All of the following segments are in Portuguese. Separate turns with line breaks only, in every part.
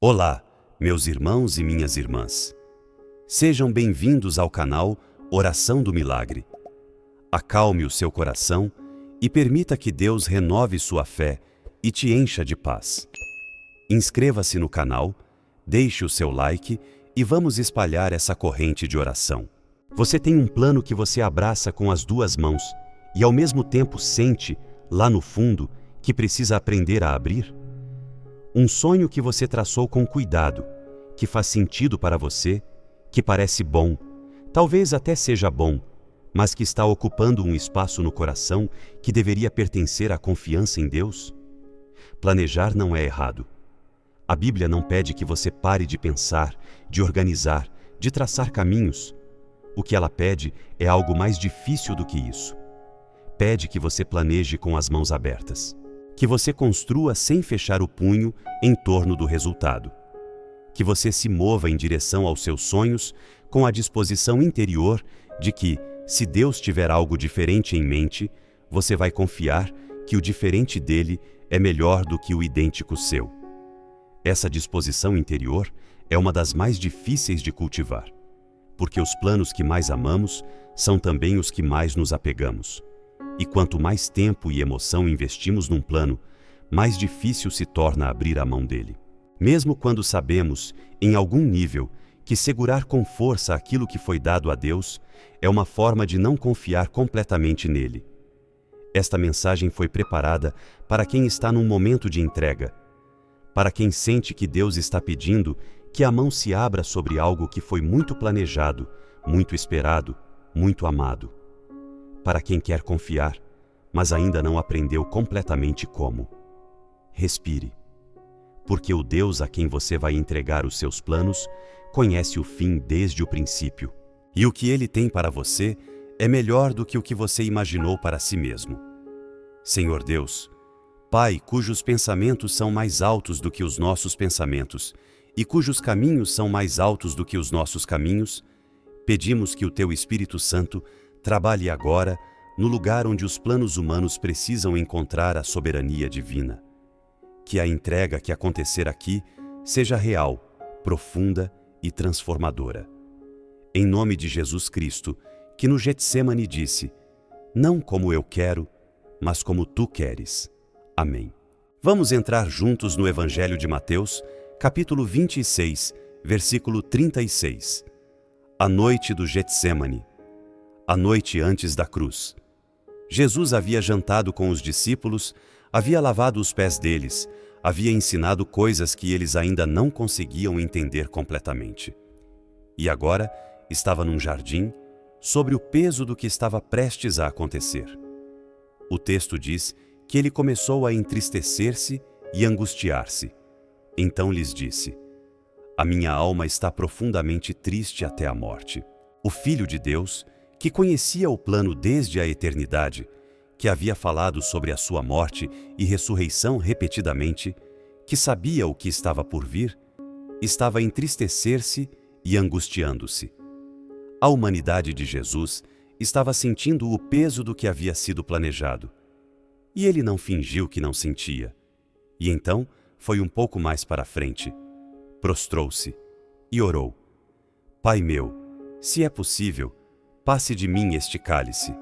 Olá, meus irmãos e minhas irmãs. Sejam bem-vindos ao canal Oração do Milagre. Acalme o seu coração e permita que Deus renove sua fé e te encha de paz. Inscreva-se no canal, deixe o seu like e vamos espalhar essa corrente de oração. Você tem um plano que você abraça com as duas mãos e ao mesmo tempo sente, lá no fundo, que precisa aprender a abrir? Um sonho que você traçou com cuidado, que faz sentido para você, que parece bom, talvez até seja bom, mas que está ocupando um espaço no coração que deveria pertencer à confiança em Deus? Planejar não é errado. A Bíblia não pede que você pare de pensar, de organizar, de traçar caminhos. O que ela pede é algo mais difícil do que isso. Pede que você planeje com as mãos abertas. Que você construa sem fechar o punho em torno do resultado. Que você se mova em direção aos seus sonhos com a disposição interior de que, se Deus tiver algo diferente em mente, você vai confiar que o diferente dele é melhor do que o idêntico seu. Essa disposição interior é uma das mais difíceis de cultivar, porque os planos que mais amamos são também os que mais nos apegamos. E quanto mais tempo e emoção investimos num plano, mais difícil se torna abrir a mão dele. Mesmo quando sabemos, em algum nível, que segurar com força aquilo que foi dado a Deus é uma forma de não confiar completamente nele. Esta mensagem foi preparada para quem está num momento de entrega, para quem sente que Deus está pedindo que a mão se abra sobre algo que foi muito planejado, muito esperado, muito amado. Para quem quer confiar, mas ainda não aprendeu completamente como. Respire, porque o Deus a quem você vai entregar os seus planos conhece o fim desde o princípio, e o que Ele tem para você é melhor do que o que você imaginou para si mesmo. Senhor Deus, Pai cujos pensamentos são mais altos do que os nossos pensamentos, e cujos caminhos são mais altos do que os nossos caminhos, pedimos que o Teu Espírito Santo trabalhe agora no lugar onde os planos humanos precisam encontrar a soberania divina. Que a entrega que acontecer aqui seja real, profunda e transformadora. Em nome de Jesus Cristo, que no Getsêmani disse: "Não como eu quero, mas como tu queres." Amém. Vamos entrar juntos no Evangelho de Mateus, capítulo 26, versículo 36. A noite do Getsêmani. A noite antes da cruz. Jesus havia jantado com os discípulos, havia lavado os pés deles, havia ensinado coisas que eles ainda não conseguiam entender completamente. E agora estava num jardim, sobre o peso do que estava prestes a acontecer. O texto diz que ele começou a entristecer-se e angustiar-se. Então lhes disse: "A minha alma está profundamente triste até a morte." O Filho de Deus, que conhecia o plano desde a eternidade, que havia falado sobre a sua morte e ressurreição repetidamente, que sabia o que estava por vir, estava a entristecer-se e angustiando-se. A humanidade de Jesus estava sentindo o peso do que havia sido planejado. E ele não fingiu que não sentia. E então foi um pouco mais para frente, prostrou-se e orou: "Pai meu, se é possível, passe de mim este cálice.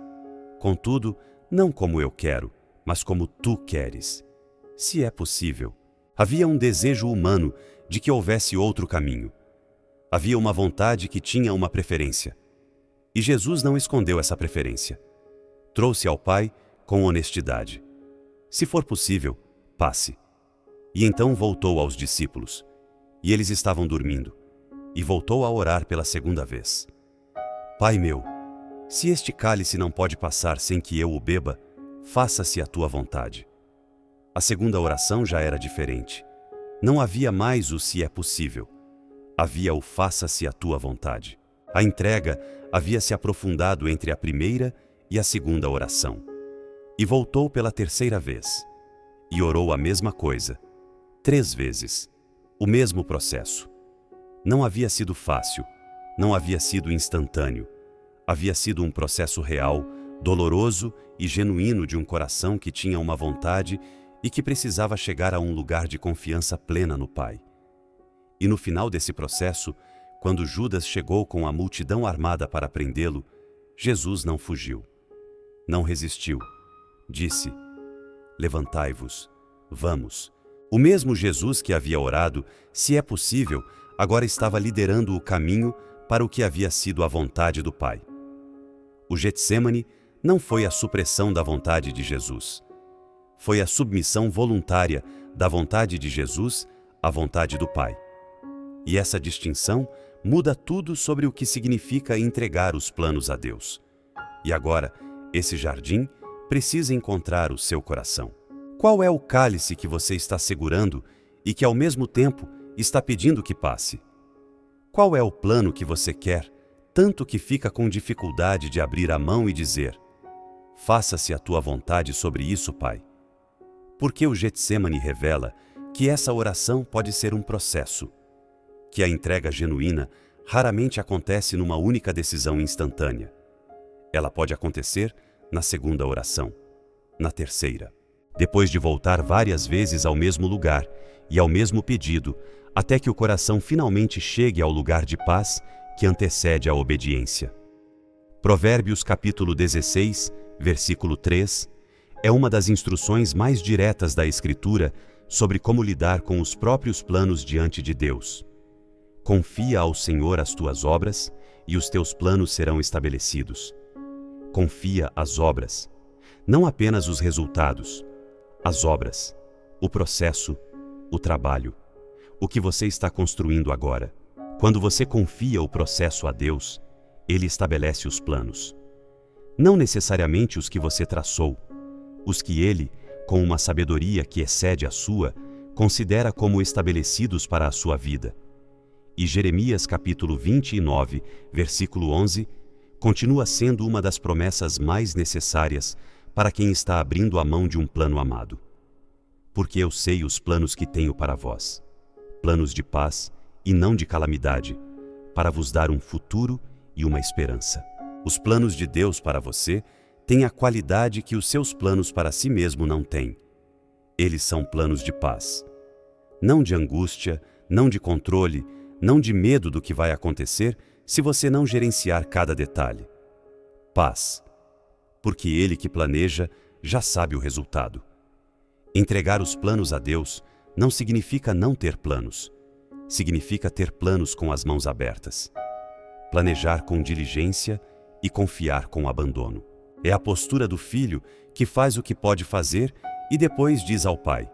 Contudo, não como eu quero, mas como tu queres. Se é possível." Havia um desejo humano de que houvesse outro caminho. Havia uma vontade que tinha uma preferência. E Jesus não escondeu essa preferência. Trouxe ao Pai com honestidade: "Se for possível, passe." E então voltou aos discípulos. E eles estavam dormindo. E voltou a orar pela segunda vez: "Pai meu, se este cálice não pode passar sem que eu o beba, faça-se a tua vontade." A segunda oração já era diferente. Não havia mais o "se é possível." Havia o "faça-se a tua vontade." A entrega havia se aprofundado entre a primeira e a segunda oração. E voltou pela terceira vez. E orou a mesma coisa, 3 vezes. O mesmo processo. Não havia sido fácil, não havia sido instantâneo. Havia sido um processo real, doloroso e genuíno de um coração que tinha uma vontade e que precisava chegar a um lugar de confiança plena no Pai. E no final desse processo, quando Judas chegou com a multidão armada para prendê-lo, Jesus não fugiu, não resistiu. Disse: levantai-vos, vamos. O mesmo Jesus que havia orado, se é possível, agora estava liderando o caminho para o que havia sido a vontade do Pai. O Getsêmani não foi a supressão da vontade de Jesus. Foi a submissão voluntária da vontade de Jesus à vontade do Pai. E essa distinção muda tudo sobre o que significa entregar os planos a Deus. E agora, esse jardim precisa encontrar o seu coração. Qual é o cálice que você está segurando e que, ao mesmo tempo, está pedindo que passe? Qual é o plano que você quer, tanto que fica com dificuldade de abrir a mão e dizer: faça-se a tua vontade sobre isso, Pai? Porque o Getsêmani revela que essa oração pode ser um processo, que a entrega genuína raramente acontece numa única decisão instantânea. Ela pode acontecer na segunda oração, na terceira, depois de voltar várias vezes ao mesmo lugar e ao mesmo pedido, até que o coração finalmente chegue ao lugar de paz que antecede a obediência. Provérbios capítulo 16, versículo 3, é uma das instruções mais diretas da Escritura sobre como lidar com os próprios planos diante de Deus. Confia ao Senhor as tuas obras e os teus planos serão estabelecidos. Confia as obras, não apenas os resultados, as obras, o processo, o trabalho, o que você está construindo agora. Quando você confia o processo a Deus, Ele estabelece os planos. Não necessariamente os que você traçou, os que Ele, com uma sabedoria que excede a sua, considera como estabelecidos para a sua vida. E Jeremias capítulo 29, versículo 11, continua sendo uma das promessas mais necessárias para quem está abrindo a mão de um plano amado. Porque eu sei os planos que tenho para vós, planos de paz e não de calamidade, para vos dar um futuro e uma esperança. Os planos de Deus para você têm a qualidade que os seus planos para si mesmo não têm. Eles são planos de paz. Não de angústia, não de controle, não de medo do que vai acontecer se você não gerenciar cada detalhe. Paz. Porque Ele que planeja já sabe o resultado. Entregar os planos a Deus não significa não ter planos. Significa ter planos com as mãos abertas. Planejar com diligência e confiar com abandono. É a postura do filho que faz o que pode fazer e depois diz ao pai: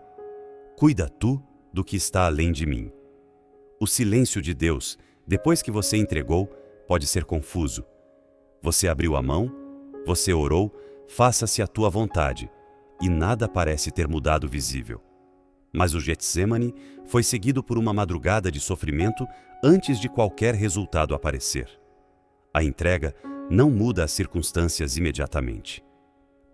cuida tu do que está além de mim. O silêncio de Deus, depois que você entregou, pode ser confuso. Você abriu a mão, você orou, faça-se a tua vontade, e nada parece ter mudado visível. Mas o Getsêmani foi seguido por uma madrugada de sofrimento antes de qualquer resultado aparecer. A entrega não muda as circunstâncias imediatamente.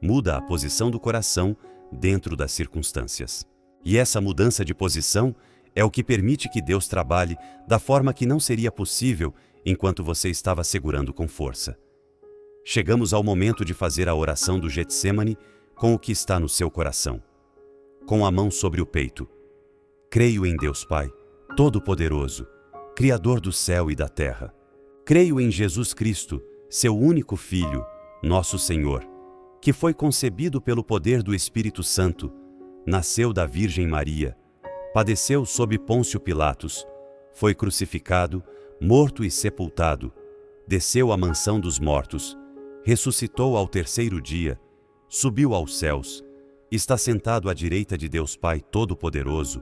Muda a posição do coração dentro das circunstâncias. E essa mudança de posição é o que permite que Deus trabalhe da forma que não seria possível enquanto você estava segurando com força. Chegamos ao momento de fazer a oração do Getsêmani com o que está no seu coração. Com a mão sobre o peito. Creio em Deus Pai, Todo-Poderoso, Criador do céu e da terra. Creio em Jesus Cristo, seu único Filho, nosso Senhor, que foi concebido pelo poder do Espírito Santo, nasceu da Virgem Maria, padeceu sob Pôncio Pilatos, foi crucificado, morto e sepultado, desceu à mansão dos mortos, ressuscitou ao terceiro dia, subiu aos céus, está sentado à direita de Deus Pai Todo-Poderoso,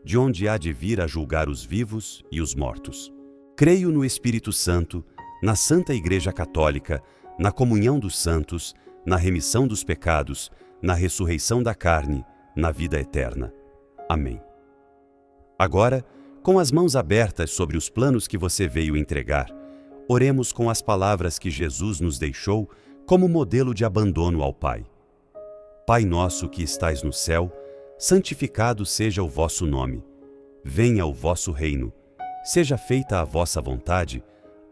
de onde há de vir a julgar os vivos e os mortos. Creio no Espírito Santo, na Santa Igreja Católica, na comunhão dos santos, na remissão dos pecados, na ressurreição da carne, na vida eterna. Amém. Agora, com as mãos abertas sobre os planos que você veio entregar, oremos com as palavras que Jesus nos deixou como modelo de abandono ao Pai. Pai nosso que estais no céu, santificado seja o vosso nome. Venha o vosso reino. Seja feita a vossa vontade,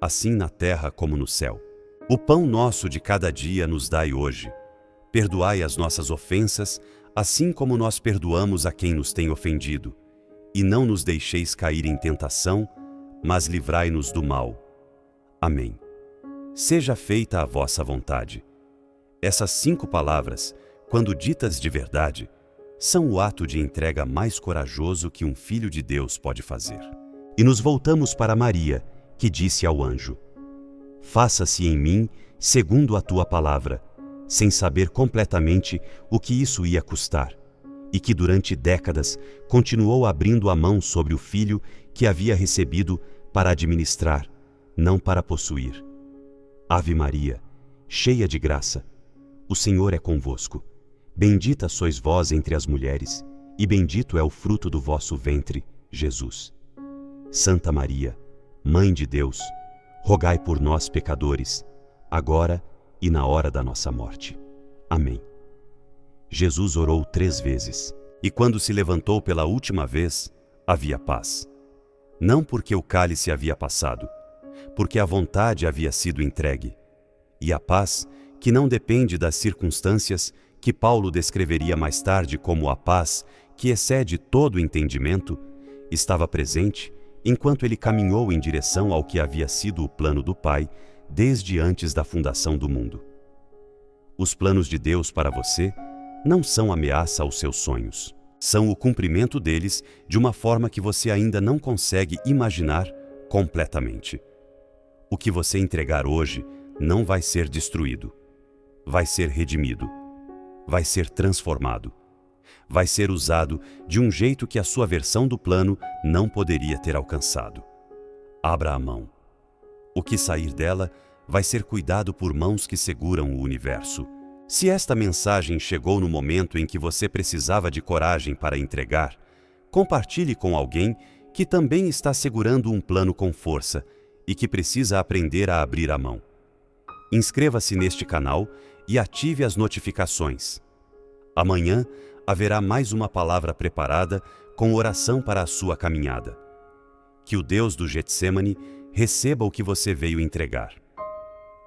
assim na terra como no céu. O pão nosso de cada dia nos dai hoje. Perdoai as nossas ofensas, assim como nós perdoamos a quem nos tem ofendido. e não nos deixeis cair em tentação, mas livrai-nos do mal. Amém. Seja feita a vossa vontade. Essas 5 palavras, quando ditas de verdade, são o ato de entrega mais corajoso que um filho de Deus pode fazer. E nos voltamos para Maria, que disse ao anjo: faça-se em mim segundo a tua palavra, sem saber completamente o que isso ia custar, e que durante décadas continuou abrindo a mão sobre o filho que havia recebido para administrar, não para possuir. Ave Maria, cheia de graça, o Senhor é convosco. Bendita sois vós entre as mulheres, e bendito é o fruto do vosso ventre, Jesus. Santa Maria, Mãe de Deus, rogai por nós, pecadores, agora e na hora da nossa morte. Amém. Jesus orou 3 vezes, e quando se levantou pela última vez, havia paz. Não porque o cálice havia passado, porque a vontade havia sido entregue. E a paz, que não depende das circunstâncias, que Paulo descreveria mais tarde como a paz que excede todo entendimento, estava presente enquanto ele caminhou em direção ao que havia sido o plano do Pai desde antes da fundação do mundo. Os planos de Deus para você não são ameaça aos seus sonhos. São o cumprimento deles de uma forma que você ainda não consegue imaginar completamente. O que você entregar hoje não vai ser destruído. Vai ser redimido. Vai ser transformado. Vai ser usado de um jeito que a sua versão do plano não poderia ter alcançado. Abra a mão. O que sair dela vai ser cuidado por mãos que seguram o universo. Se esta mensagem chegou no momento em que você precisava de coragem para entregar, compartilhe com alguém que também está segurando um plano com força e que precisa aprender a abrir a mão. Inscreva-se neste canal e ative as notificações. Amanhã haverá mais uma palavra preparada com oração para a sua caminhada. Que o Deus do Getsêmani receba o que você veio entregar.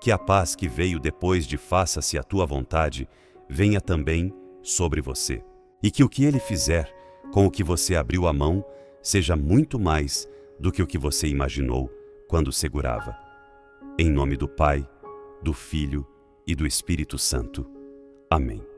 Que a paz que veio depois de faça-se a tua vontade venha também sobre você. E que o que Ele fizer com o que você abriu a mão seja muito mais do que o que você imaginou quando segurava. Em nome do Pai, do Filho e do Espírito Santo. Amém.